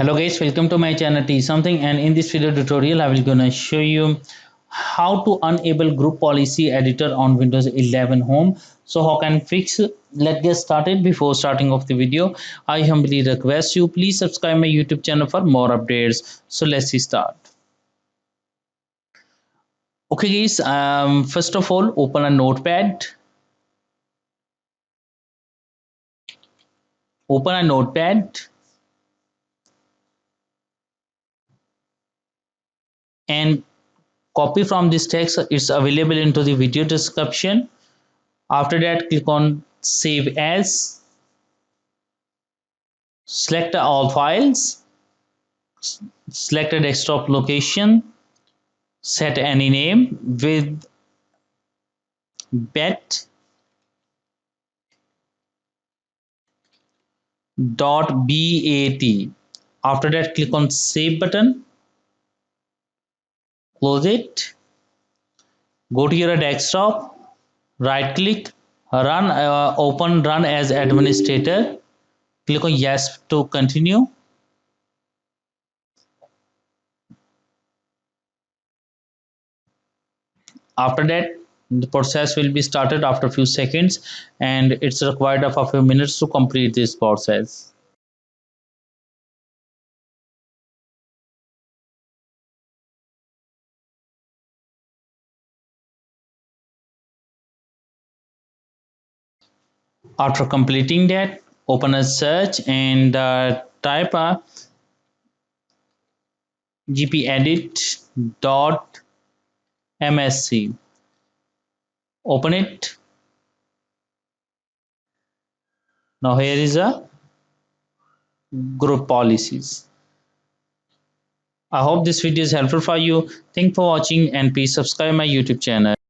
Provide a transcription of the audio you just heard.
Hello guys, welcome to my channel T something, and in this video tutorial I will gonna show you how to enable group policy editor on Windows 11 Home. So how can fix it? Let's get started. Before starting off the video, I humbly request you please subscribe my YouTube channel for more updates. So let's start. Okay guys, first of all open a notepad. Open a notepad and copy from this text. It's available into the video description. After that, click on Save As, select all files, select a desktop location, set any name with bet.bat. After that, click on Save button, close it, go to your desktop, right click, open Run as administrator, click on Yes to continue. After that, the process will be started after a few seconds, and it's required of a few minutes to complete this process. After completing that, open a search and type a gpedit.msc. Open it. Now here is a group policies. I hope this video is helpful for you. Thanks for watching and please subscribe my YouTube channel.